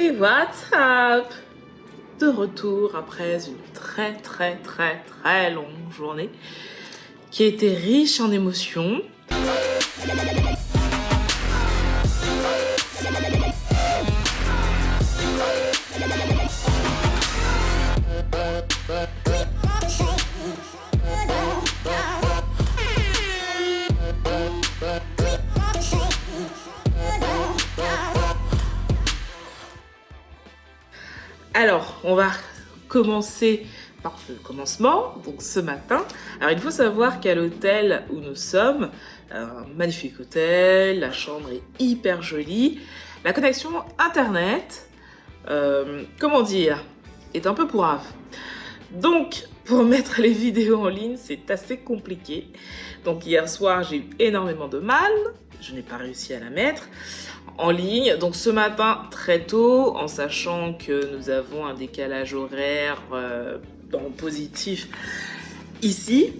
Hey, what's up? De retour après une très longue journée qui a été riche en émotions. Alors, on va commencer par le commencement, donc ce matin. Alors, il faut savoir qu'à l'hôtel où nous sommes, un magnifique hôtel, la chambre est hyper jolie. La connexion internet, comment dire, est un peu pourrave. Donc, pour mettre les vidéos en ligne, c'est assez compliqué. Donc, hier soir, j'ai eu énormément de mal. Je n'ai pas réussi à la mettre en ligne. Donc ce matin très tôt, en sachant que nous avons un décalage horaire dans le positif ici,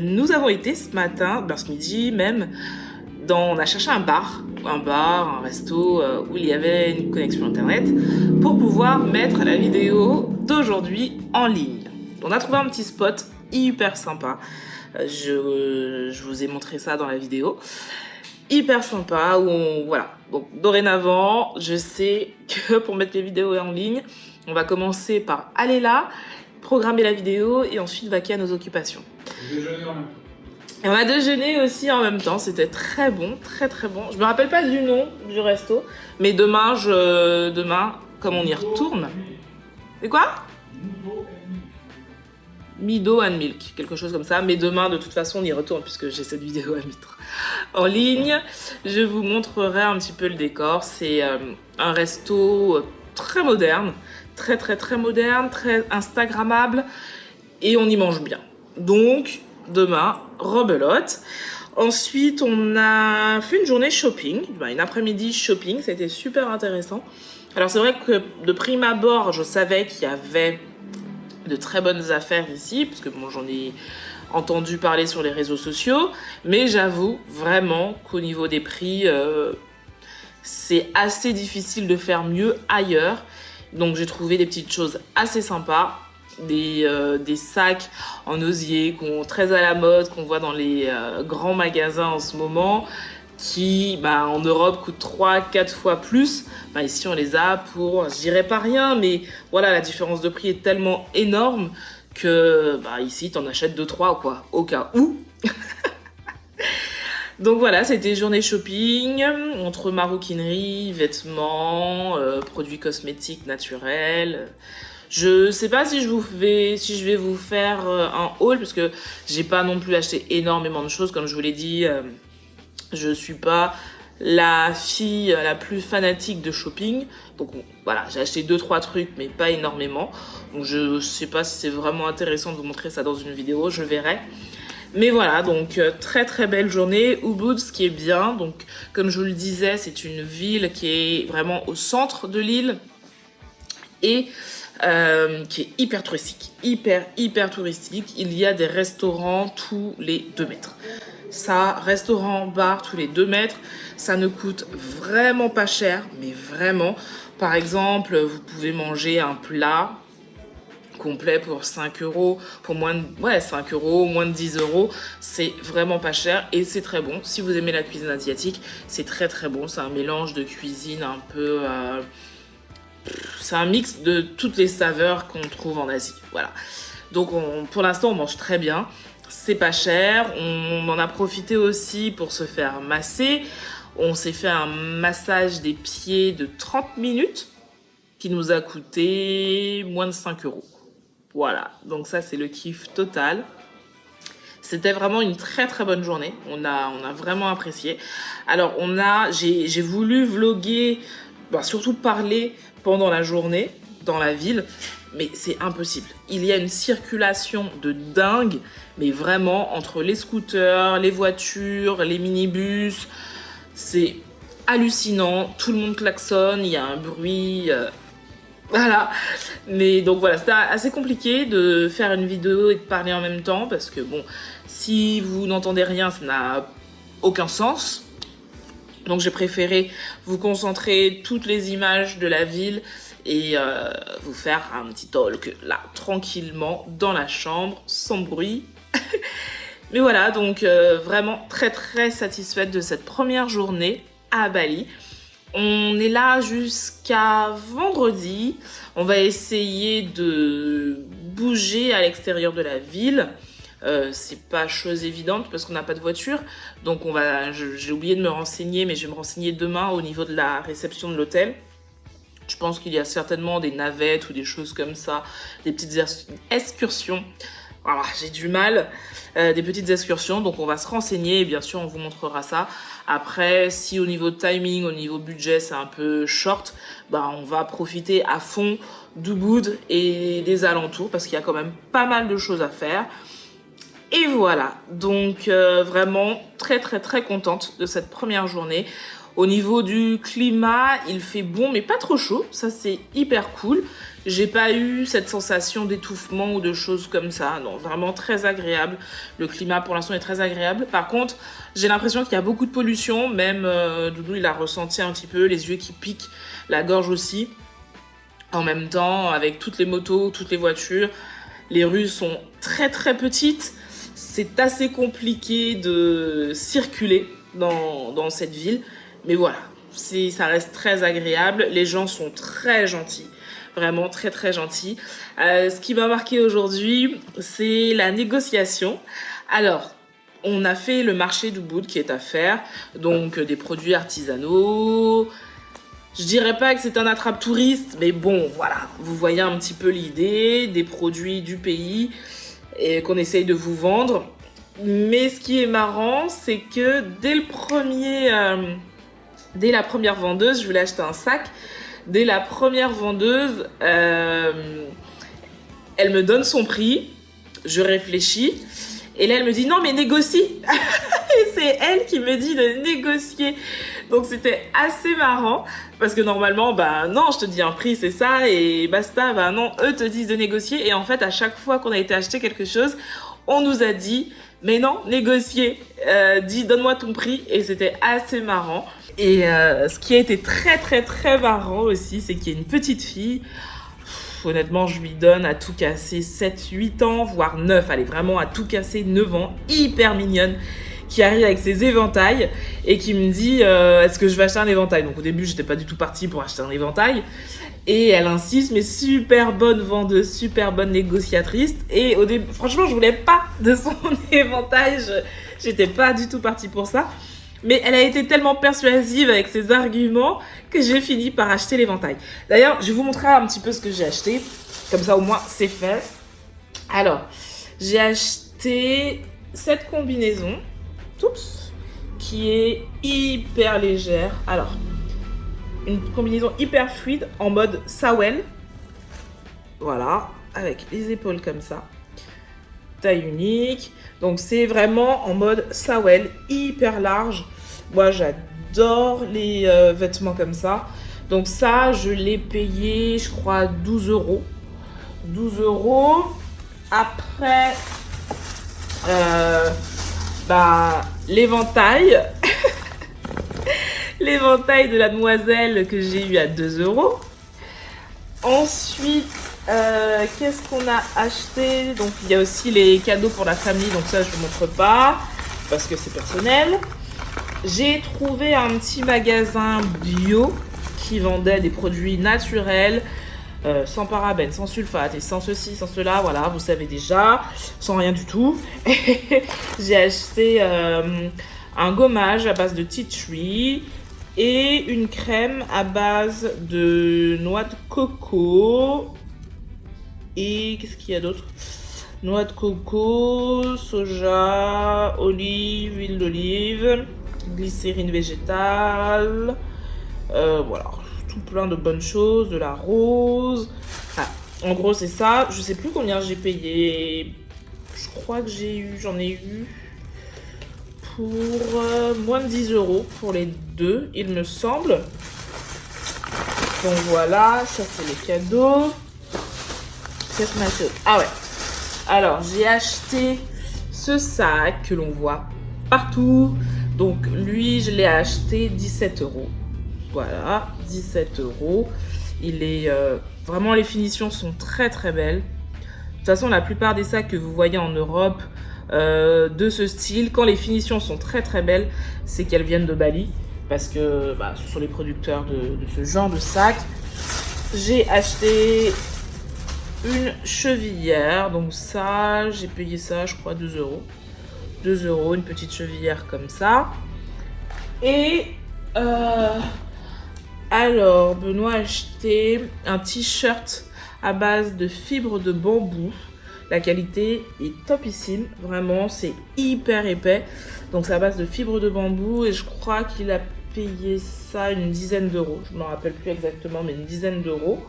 nous avons été ce matin, ce midi même, on a cherché un bar, un resto où il y avait une connexion internet pour pouvoir mettre la vidéo d'aujourd'hui en ligne. On a trouvé un petit spot hyper sympa. Je vous ai montré ça dans la vidéo. Hyper sympa, voilà. Donc dorénavant, je sais que pour mettre les vidéos en ligne, on va commencer par aller là, programmer la vidéo et ensuite vaquer à nos occupations. Déjeuner en même temps. Et on a déjeuné aussi en même temps, c'était très bon, très bon. Je me rappelle pas du nom du resto, mais demain, comme on y retourne... C'est quoi? Mido and Milk, quelque chose comme ça. Mais demain, de toute façon, on y retourne puisque j'ai cette vidéo à mettre en ligne. Je vous montrerai un petit peu le décor. C'est un resto très moderne, très moderne, très instagrammable et on y mange bien. Donc, demain, rebelote. Ensuite, on a fait une journée shopping, une après-midi shopping. Ça a été super intéressant. Alors, c'est vrai que de prime abord, je savais qu'il y avait de très bonnes affaires ici, parce que bon, j'en ai entendu parler sur les réseaux sociaux, mais j'avoue vraiment qu'au niveau des prix, c'est assez difficile de faire mieux ailleurs. Donc j'ai trouvé des petites choses assez sympas, des sacs en osier très à la mode, qu'on voit dans les grands magasins en ce moment, qui en Europe coûtent 3-4 fois plus. Ici on les a pour, je dirais pas rien, mais voilà, la différence de prix est tellement énorme que ici t'en achètes 2-3 quoi, au cas où. Donc voilà, c'était journée shopping, entre maroquinerie, vêtements, produits cosmétiques naturels. Je sais pas si je vais vous faire un haul, parce que j'ai pas non plus acheté énormément de choses, comme je vous l'ai dit. Je suis pas la fille la plus fanatique de shopping. Donc voilà, j'ai acheté 2-3 trucs, mais pas énormément. Donc je sais pas si c'est vraiment intéressant de vous montrer ça dans une vidéo, je verrai. Mais voilà, donc très belle journée. Ubud, ce qui est bien, donc comme je vous le disais, c'est une ville qui est vraiment au centre de l'île et qui est hyper touristique, hyper touristique. Il y a des restaurants tous les 2 mètres. Ça, restaurant, bar, tous les 2 mètres, ça ne coûte vraiment pas cher, mais vraiment. Par exemple, vous pouvez manger un plat complet pour 5 euros, pour moins de 5 euros, moins de 10 euros. C'est vraiment pas cher et c'est très bon. Si vous aimez la cuisine asiatique, c'est très bon. C'est un mélange de cuisine un peu... c'est un mix de toutes les saveurs qu'on trouve en Asie. Voilà. Donc pour l'instant, on mange très bien. C'est pas cher, on en a profité aussi pour se faire masser. On s'est fait un massage des pieds de 30 minutes qui nous a coûté moins de 5 euros. Voilà, donc ça c'est le kiff total. C'était vraiment une très bonne journée, on a vraiment apprécié. Alors j'ai voulu vlogger, surtout parler pendant la journée dans la ville, mais c'est impossible. Il y a une circulation de dingue, mais vraiment entre les scooters, les voitures, les minibus, c'est hallucinant. Tout le monde klaxonne, il y a un bruit, voilà. Mais donc voilà, c'était assez compliqué de faire une vidéo et de parler en même temps parce que bon, si vous n'entendez rien, ça n'a aucun sens. Donc j'ai préféré vous concentrer toutes les images de la ville et vous faire un petit talk là, tranquillement, dans la chambre, sans bruit. Mais voilà, donc vraiment très très satisfaite de cette première journée à Bali. On est là jusqu'à vendredi. On va essayer de bouger à l'extérieur de la ville. C'est pas chose évidente parce qu'on n'a pas de voiture. Donc j'ai oublié de me renseigner, mais je vais me renseigner demain au niveau de la réception de l'hôtel. Je pense qu'il y a certainement des navettes ou des choses comme ça, des petites excursions. Voilà, j'ai du mal. Des petites excursions, donc on va se renseigner et bien sûr on vous montrera ça. Après, si au niveau timing, au niveau budget c'est un peu short, bah on va profiter à fond d'Ubud et des alentours parce qu'il y a quand même pas mal de choses à faire. Et voilà, donc vraiment très très très contente de cette première journée. Au niveau du climat, il fait bon mais pas trop chaud, ça c'est hyper cool. J'ai pas eu cette sensation d'étouffement ou de choses comme ça, non, vraiment très agréable. Le climat pour l'instant est très agréable. Par contre, j'ai l'impression qu'il y a beaucoup de pollution, même Doudou il a ressenti un petit peu, les yeux qui piquent, la gorge aussi. En même temps, avec toutes les motos, toutes les voitures, les rues sont très très petites. C'est assez compliqué de circuler dans cette ville. Mais voilà, ça reste très agréable. Les gens sont très gentils. Vraiment très très gentils. Ce qui m'a marqué aujourd'hui, c'est la négociation. Alors, on a fait le marché d'Ubud qui est à faire. Donc, des produits artisanaux. Je dirais pas que c'est un attrape-touriste, mais bon, voilà. Vous voyez un petit peu l'idée des produits du pays et qu'on essaye de vous vendre. Mais ce qui est marrant, c'est que dès la première vendeuse, je voulais acheter un sac. Dès la première vendeuse, elle me donne son prix. Je réfléchis. Et là, elle me dit non, mais négocie. Et c'est elle qui me dit de négocier. Donc, c'était assez marrant. Parce que normalement, bah non, je te dis un prix, c'est ça. Et basta, bah non, eux te disent de négocier. Et en fait, à chaque fois qu'on a été acheter quelque chose, on nous a dit, mais non, négocier. Dis, donne-moi ton prix. Et c'était assez marrant. Et ce qui a été très très très marrant aussi, c'est qu'il y a une petite fille, honnêtement je lui donne à tout casser 7-8 ans, voire 9, elle est vraiment à tout casser 9 ans, hyper mignonne, qui arrive avec ses éventails et qui me dit est-ce que je vais acheter un éventail. Donc au début j'étais pas du tout partie pour acheter un éventail et elle insiste, mais super bonne vendeuse, super bonne négociatrice, et au début franchement je voulais pas de son éventail, j'étais pas du tout partie pour ça. Mais elle a été tellement persuasive avec ses arguments que j'ai fini par acheter l'éventail. D'ailleurs, je vais vous montrer un petit peu ce que j'ai acheté. Comme ça, au moins, c'est fait. Alors, j'ai acheté cette combinaison, oups, qui est hyper légère. Alors, une combinaison hyper fluide en mode sawel. Voilà, avec les épaules comme ça. Taille unique. Donc, c'est vraiment en mode sawel, hyper large. Moi, j'adore les vêtements comme ça. Donc ça, je l'ai payé, je crois, 12 euros. 12 euros. Après, l'éventail. L'éventail de la demoiselle que j'ai eu à 2 euros. Ensuite, qu'est-ce qu'on a acheté? Donc, il y a aussi les cadeaux pour la famille. Donc ça, je ne vous montre pas parce que c'est personnel. J'ai trouvé un petit magasin bio qui vendait des produits naturels, sans parabènes, sans sulfate et sans ceci, sans cela, voilà, vous savez déjà, sans rien du tout. J'ai acheté un gommage à base de tea tree et une crème à base de noix de coco. Et qu'est-ce qu'il y a d'autre? Noix de coco, soja, olive, huile d'olive, glycérine végétale, voilà, tout plein de bonnes choses, de la rose. Ah, en gros, c'est ça. Je sais plus combien j'ai payé. Je crois que j'en ai eu pour moins de 10 euros pour les deux, il me semble. Donc voilà, ça c'est les cadeaux. Qu'est-ce qu'on a acheté? Ah ouais. Alors, j'ai acheté ce sac que l'on voit partout. Donc lui, je l'ai acheté 17 euros. Voilà, 17 euros. Il est vraiment, les finitions sont très très belles. De toute façon, la plupart des sacs que vous voyez en Europe de ce style, quand les finitions sont très très belles, c'est qu'elles viennent de Bali. Parce que ce sont les producteurs de ce genre de sac. J'ai acheté une chevillère. Donc ça, j'ai payé ça, je crois, 2 euros. 2 euros, une petite chevillère comme ça. Et alors, Benoît a acheté un t-shirt à base de fibres de bambou. La qualité est topissime, vraiment, c'est hyper épais. Donc c'est à base de fibres de bambou et je crois qu'il a payé ça une dizaine d'euros. Je ne me rappelle plus exactement, mais une dizaine d'euros.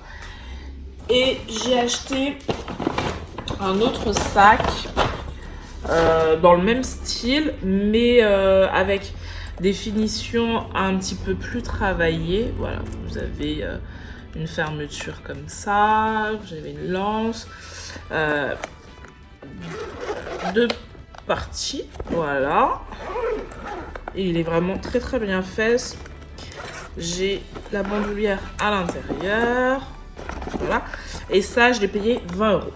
Et j'ai acheté un autre sac dans le même style, mais avec des finitions un petit peu plus travaillées. Voilà, vous avez une fermeture comme ça, vous avez une lance, deux parties, voilà. Et il est vraiment très très bien fait. J'ai la bandoulière à l'intérieur, voilà. Et ça, je l'ai payé 20 euros.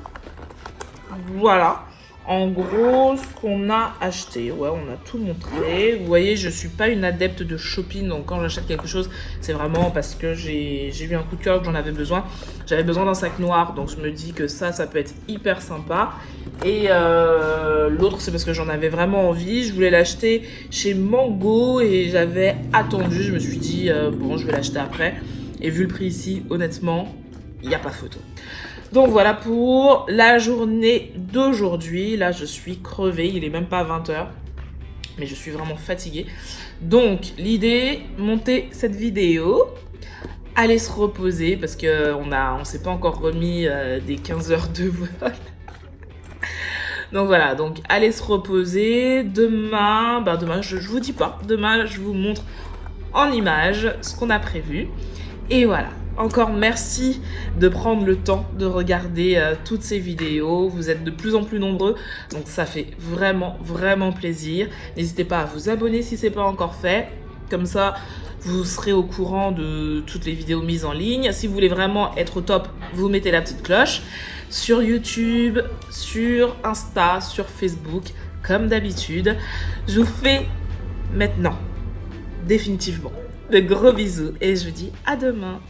Voilà. En gros, ce qu'on a acheté, ouais, on a tout montré. Vous voyez, je suis pas une adepte de shopping, donc quand j'achète quelque chose, c'est vraiment parce que j'ai eu un coup de cœur, que j'en avais besoin. J'avais besoin d'un sac noir, donc je me dis que ça peut être hyper sympa. Et l'autre, c'est parce que j'en avais vraiment envie. Je voulais l'acheter chez Mango et j'avais attendu. Je me suis dit, bon, je vais l'acheter après. Et vu le prix ici, honnêtement, il n'y a pas photo. Donc voilà pour la journée d'aujourd'hui. Là, je suis crevée. Il est même pas 20h. Mais je suis vraiment fatiguée. Donc, l'idée, monter cette vidéo. Aller se reposer parce qu'on s'est pas encore remis des 15 heures de vol. Donc voilà, donc allez se reposer. Demain, je vous dis pas. Demain, je vous montre en images ce qu'on a prévu. Et voilà. Encore merci de prendre le temps de regarder toutes ces vidéos. Vous êtes de plus en plus nombreux, donc ça fait vraiment, vraiment plaisir. N'hésitez pas à vous abonner si ce n'est pas encore fait. Comme ça, vous serez au courant de toutes les vidéos mises en ligne. Si vous voulez vraiment être au top, vous mettez la petite cloche. Sur YouTube, sur Insta, sur Facebook, comme d'habitude. Je vous fais maintenant, définitivement, de gros bisous et je vous dis à demain.